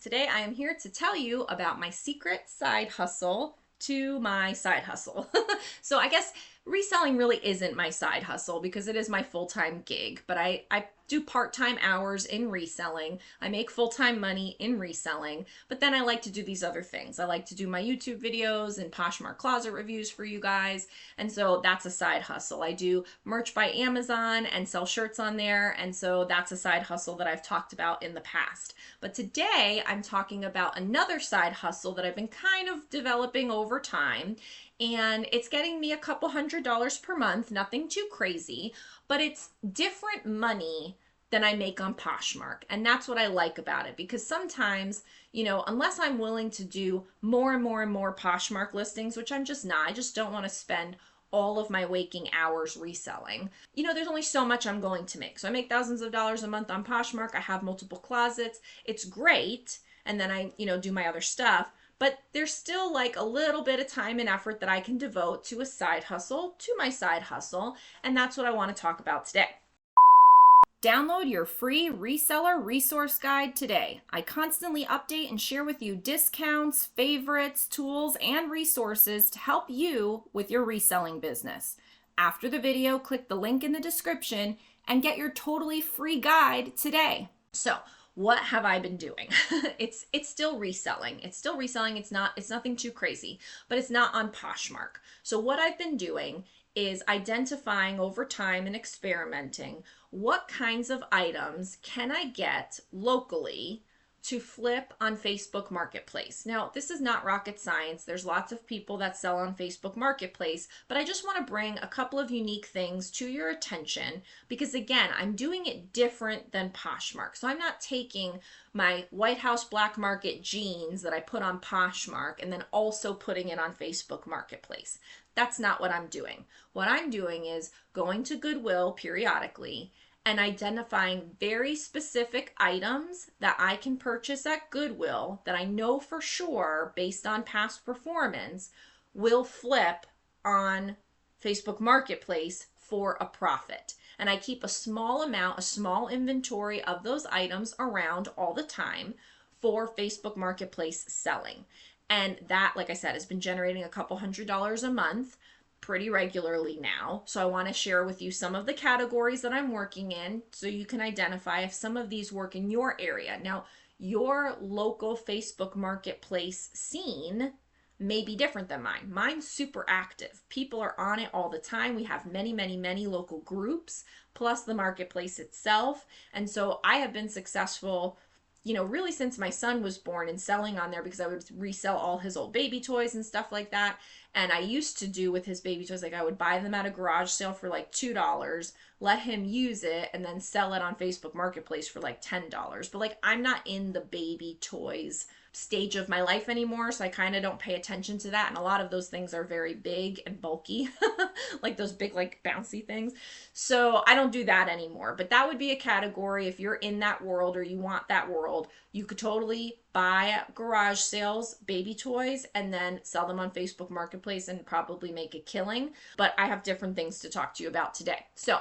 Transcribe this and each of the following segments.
Today I am here to tell you about my secret side hustle to my side hustle. So I guess reselling really isn't my side hustle because it is my full-time gig, but I do part-time hours in reselling. I make full-time money in reselling, but then I like to do these other things. I like to do my YouTube videos and Poshmark closet reviews for you guys, and so that's a side hustle. I do merch by Amazon and sell shirts on there, and so that's a side hustle that I've talked about in the past. But today I'm talking about another side hustle that I've been kind of developing over time, and it's getting me a couple $100s per month, nothing too crazy, but it's different money than I make on Poshmark. And that's what I like about it, because sometimes, unless I'm willing to do more and more and more Poshmark listings, which I'm just not, I just don't want to spend all of my waking hours reselling. There's only so much I'm going to make. So I make thousands of dollars a month on Poshmark. I have multiple closets. It's great. And then I, do my other stuff. But there's still like a little bit of time and effort that I can devote to a side hustle, to my side hustle. And that's what I want to talk about today. Download your free reseller resource guide today. I constantly update and share with you discounts, favorites, tools, and resources to help you with your reselling business. After the video, click the link in the description and get your totally free guide today. So, what have I been doing? It's still reselling. It's still reselling. It's nothing too crazy, but it's not on Poshmark. So what I've been doing is identifying over time and experimenting what kinds of items can I get locally to flip on Facebook Marketplace. Now, this is not rocket science. There's lots of people that sell on Facebook Marketplace, but I just want to bring a couple of unique things to your attention because, again, I'm doing it different than Poshmark. So I'm not taking my White House Black Market jeans that I put on Poshmark and then also putting it on Facebook Marketplace. That's not what I'm doing. What I'm doing is going to Goodwill periodically and identifying very specific items that I can purchase at Goodwill that I know for sure, based on past performance, will flip on Facebook Marketplace for a profit. And I keep a small amount, a small inventory of those items around all the time for Facebook Marketplace selling. And that, like I said, has been generating a couple $100s a month pretty regularly now. So I want to share with you some of the categories that I'm working in so you can identify if some of these work in your area. Now, your local Facebook Marketplace scene may be different than mine. Mine's super active. People are on it all the time. We have many, many, many local groups, plus the marketplace itself. And so I have been successful really since my son was born and selling on there because I would resell all his old baby toys and stuff like that. And I used to do with his baby toys, like I would buy them at a garage sale for like $2, let him use it, and then sell it on Facebook Marketplace for like $10. But like I'm not in the baby toys stage of my life anymore, so I kind of don't pay attention to that. And a lot of those things are very big and bulky, like those big like bouncy things. So I don't do that anymore. But that would be a category if you're in that world or you want that world. You could totally buy at garage sales baby toys and then sell them on Facebook Marketplace and probably make a killing. But I have different things to talk to you about today. So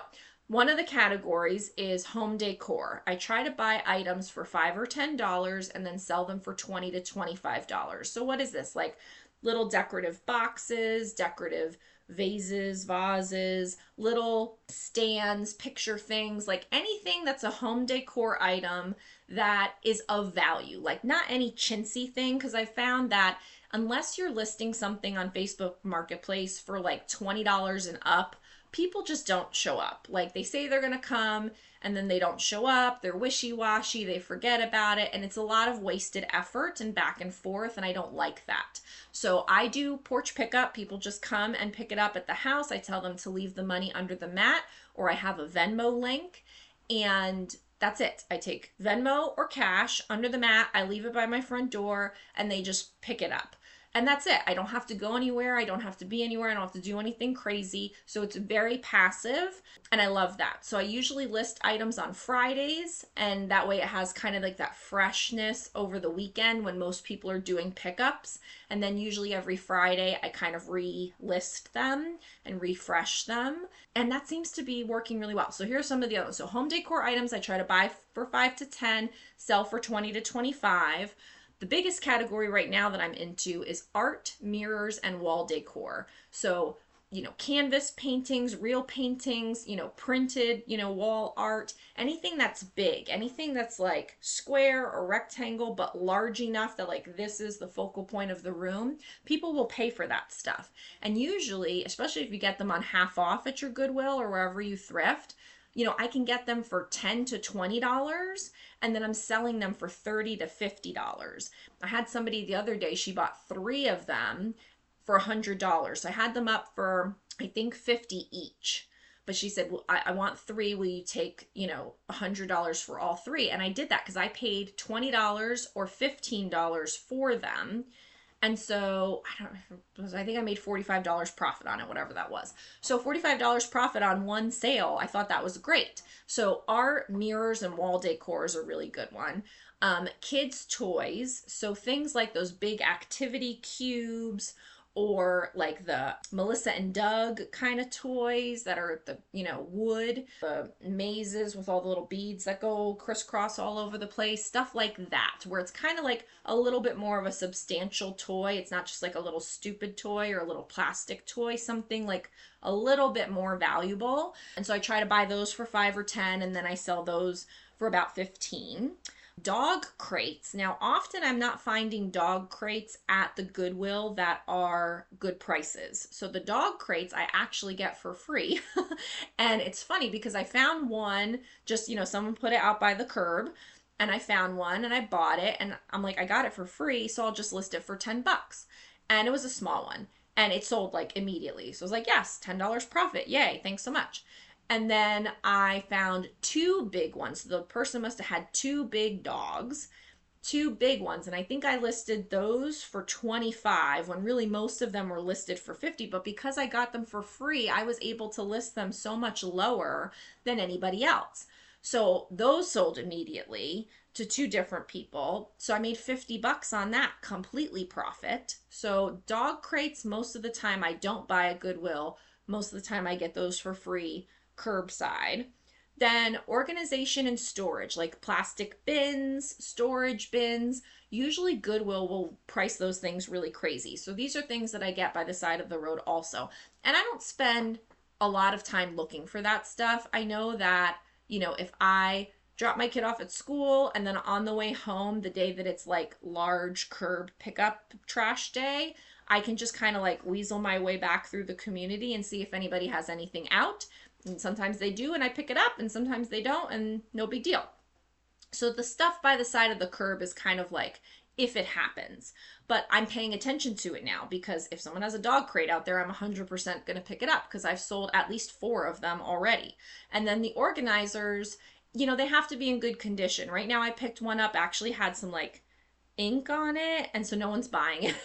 one of the categories is home decor. I try to buy items for $5 or $10 and then sell them for $20 to $25. So what is this? Like little decorative boxes, decorative vases, vases, little stands, picture things, like anything that's a home decor item that is of value. Like not any chintzy thing, because I found that unless you're listing something on Facebook Marketplace for like $20 and up, people just don't show up. Like they say they're going to come and then they don't show up. They're wishy-washy. They forget about it. And it's a lot of wasted effort and back and forth. And I don't like that. So I do porch pickup. People just come and pick it up at the house. I tell them to leave the money under the mat, or I have a Venmo link, and that's it. I take Venmo or cash under the mat. I leave it by my front door and they just pick it up. And that's it. I don't have to go anywhere. I don't have to be anywhere. I don't have to do anything crazy. So it's very passive. And I love that. So I usually list items on Fridays. And that way it has kind of like that freshness over the weekend when most people are doing pickups. And then usually every Friday I kind of re-list them and refresh them. And that seems to be working really well. So here's some of the others. So home decor items I try to buy for 5 to 10, sell for 20 to 25. The biggest category right now that I'm into is art, mirrors, and wall decor. So, canvas paintings, real paintings, printed, wall art, anything that's big, anything that's like square or rectangle, but large enough that like this is the focal point of the room. People will pay for that stuff. And usually, especially if you get them on half off at your Goodwill or wherever you thrift, I can get them for $10 to $20 and then I'm selling them for $30 to $50. I had somebody the other day, she bought 3 of them for $100. I had them up for, I think, $50 each. But she said, well, I want 3. Will you take, $100 for all 3? And I did that because I paid $20 or $15 for them. And so I think I made $45 profit on it, whatever that was. So $45 profit on one sale, I thought that was great. So art, mirrors, and wall decor is a really good one. Kids' toys, so things like those big activity cubes or like the Melissa and Doug kind of toys that are the, wood, the mazes with all the little beads that go crisscross all over the place, stuff like that, where it's kind of like a little bit more of a substantial toy. It's not just like a little stupid toy or a little plastic toy, something like a little bit more valuable. And so I try to buy those for 5 or 10, and then I sell those for about 15. Dog crates. Now, often I'm not finding dog crates at the Goodwill that are good prices. So the dog crates I actually get for free. And it's funny because I found one, just, someone put it out by the curb and I found one and I bought it and I'm like, I got it for free, so I'll just list it for $10. And it was a small one and it sold like immediately. So I was like, yes, $10 profit. Yay. Thanks so much. And then I found 2 big ones. The person must have had 2 big dogs, 2 big ones. And I think I listed those for 25 when really most of them were listed for 50. But because I got them for free, I was able to list them so much lower than anybody else. So those sold immediately to 2 different people. So I made $50 on that, completely profit. So dog crates, most of the time I don't buy at Goodwill. Most of the time I get those for free curbside. Then organization and storage, like plastic bins, storage bins. Usually Goodwill will price those things really crazy. So these are things that I get by the side of the road also. And I don't spend a lot of time looking for that stuff. I know that, if I drop my kid off at school and then on the way home, the day that it's like large curb pickup trash day, I can just kind of like weasel my way back through the community and see if anybody has anything out. And sometimes they do and I pick it up and sometimes they don't and no big deal. So the stuff by the side of the curb is kind of like if it happens. But I'm paying attention to it now because if someone has a dog crate out there, I'm 100% going to pick it up because I've sold at least 4 of them already. And then the organizers, they have to be in good condition. Right now I picked one up, actually had some like ink on it, and so no one's buying it.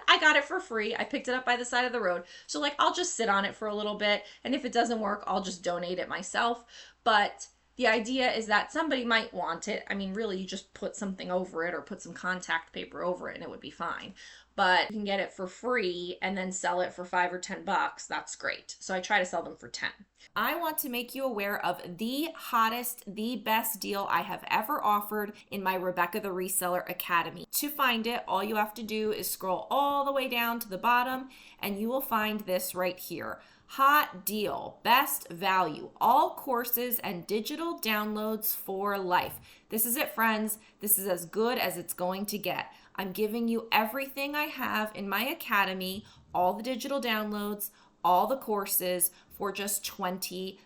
I got it for free. I picked it up by the side of the road. So like I'll just sit on it for a little bit, and if it doesn't work, I'll just donate it myself. But the idea is that somebody might want it. I mean, really, you just put something over it or put some contact paper over it and it would be fine. But you can get it for free and then sell it for 5 or 10 bucks. That's great. So I try to sell them for 10. I want to make you aware of the hottest, the best deal I have ever offered in my Rebecca the Reseller Academy. To find it, all you have to do is scroll all the way down to the bottom and you will find this right here. Hot deal, best value, all courses and digital downloads for life. This is it, friends. This is as good as it's going to get. I'm giving you everything I have in my academy, all the digital downloads, all the courses for just $20.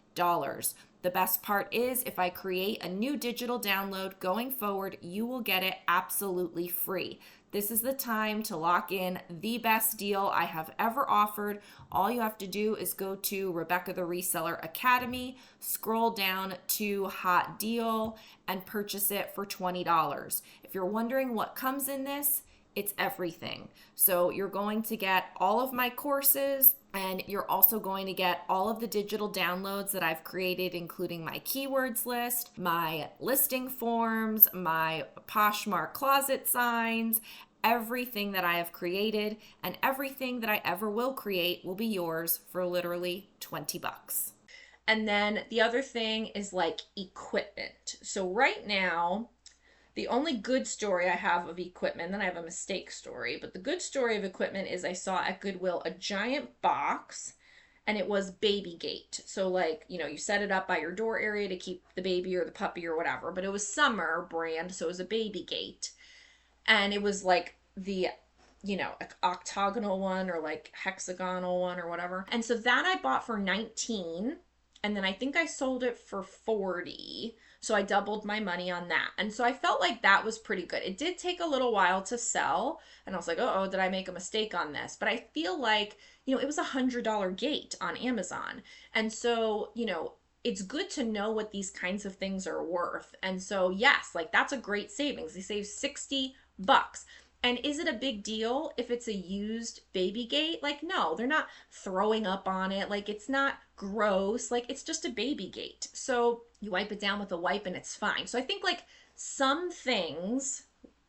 The best part is if I create a new digital download going forward, you will get it absolutely free. This is the time to lock in the best deal I have ever offered. All you have to do is go to Rebecca the Reseller Academy, scroll down to Hot Deal, and purchase it for $20. If you're wondering what comes in this, it's everything. So you're going to get all of my courses, and you're also going to get all of the digital downloads that I've created, including my keywords list, my listing forms, my Poshmark closet signs. Everything that I have created and everything that I ever will create will be yours for literally $20. And then the other thing is like equipment. So right now, the only good story I have of equipment, then I have a mistake story, but the good story of equipment is I saw at Goodwill a giant box, and it was baby gate. So like, you set it up by your door area to keep the baby or the puppy or whatever, but it was Summer brand, so it was a baby gate. And it was like the octagonal one or like hexagonal one or whatever. And so that I bought for 19, and then I think I sold it for 40. So I doubled my money on that. And so I felt like that was pretty good. It did take a little while to sell. And I was like, oh, did I make a mistake on this? But I feel like, it was $100 gate on Amazon. And so, it's good to know what these kinds of things are worth. And so, yes, like that's a great savings. They save $60. And is it a big deal if it's a used baby gate? Like, no, they're not throwing up on it. Like, it's not gross. Like, it's just a baby gate. So you wipe it down with a wipe and it's fine. So I think like some things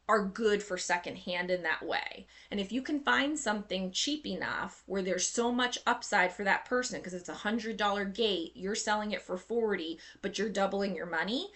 are good for secondhand in that way. And if you can find something cheap enough where there's so much upside for that person, because it's $100 gate, you're selling it for 40, but you're doubling your money,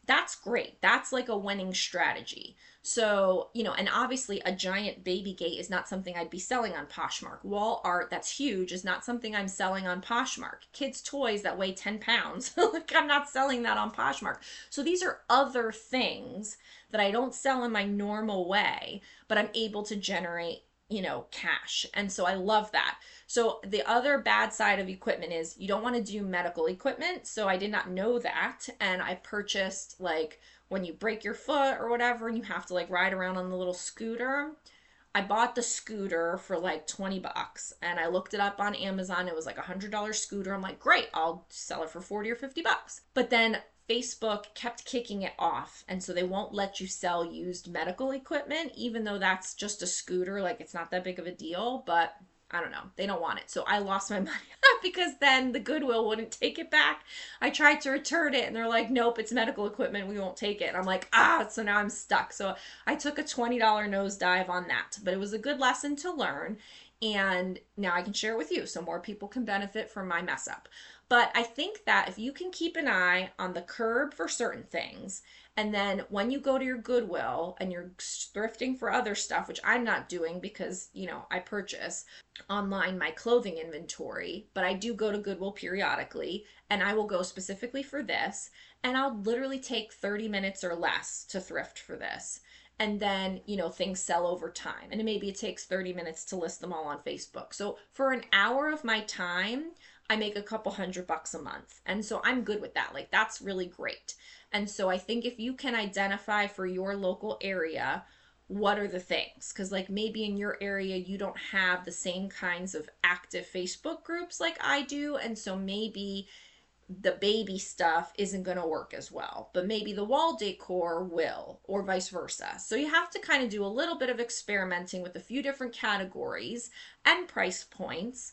that's great. That's like a winning strategy. So, and obviously a giant baby gate is not something I'd be selling on Poshmark. Wall art that's huge is not something I'm selling on Poshmark. Kids' toys that weigh 10 pounds, like I'm not selling that on Poshmark. So these are other things that I don't sell in my normal way, but I'm able to generate cash. And so I love that. So the other bad side of equipment is you don't want to do medical equipment. So I did not know that. And I purchased like when you break your foot or whatever, and you have to like ride around on the little scooter. I bought the scooter for like $20, and I looked it up on Amazon. It was like $100 scooter. I'm like, great, I'll sell it for 40 or $50. But then Facebook kept kicking it off. And so they won't let you sell used medical equipment, even though that's just a scooter. Like it's not that big of a deal, but I don't know. They don't want it. So I lost my money because then the Goodwill wouldn't take it back. I tried to return it and they're like, nope, it's medical equipment. We won't take it. And I'm like, so now I'm stuck. So I took a $20 nosedive on that, but it was a good lesson to learn. And now I can share it with you so more people can benefit from my mess up. But I think that if you can keep an eye on the curb for certain things, and then when you go to your Goodwill and you're thrifting for other stuff, which I'm not doing because, I purchase online my clothing inventory, but I do go to Goodwill periodically, and I will go specifically for this, and I'll literally take 30 minutes or less to thrift for this. And then, things sell over time. And maybe it takes 30 minutes to list them all on Facebook. So for an hour of my time, I make a couple $100 a month. And so I'm good with that. Like that's really great. And so I think if you can identify for your local area, what are the things? Because like maybe in your area, you don't have the same kinds of active Facebook groups like I do. And so maybe the baby stuff isn't going to work as well, but maybe the wall decor will, or vice versa. So you have to kind of do a little bit of experimenting with a few different categories and price points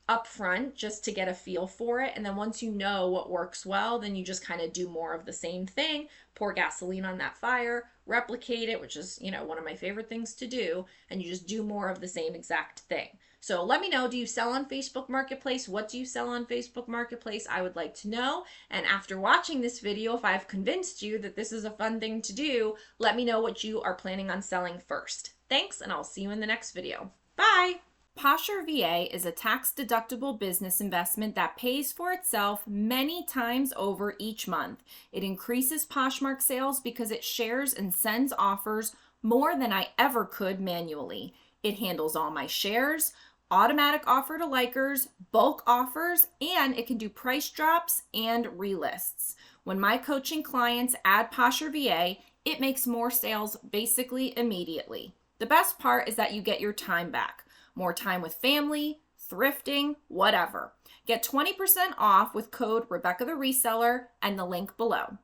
up front just to get a feel for it. And then once you know what works well, then you just kind of do more of the same thing, pour gasoline on that fire, replicate it, which is, one of my favorite things to do. And you just do more of the same exact thing. So let me know, do you sell on Facebook Marketplace? What do you sell on Facebook Marketplace? I would like to know. And after watching this video, if I've convinced you that this is a fun thing to do, let me know what you are planning on selling first. Thanks, and I'll see you in the next video. Bye! Posher VA is a tax-deductible business investment that pays for itself many times over each month. It increases Poshmark sales because it shares and sends offers more than I ever could manually. It handles all my shares, automatic offer to likers, bulk offers, and it can do price drops and relists. When my coaching clients add Posher VA, it makes more sales basically immediately. The best part is that you get your time back. More time with family, thrifting, whatever. Get 20% off with code Rebecca the Reseller and the link below.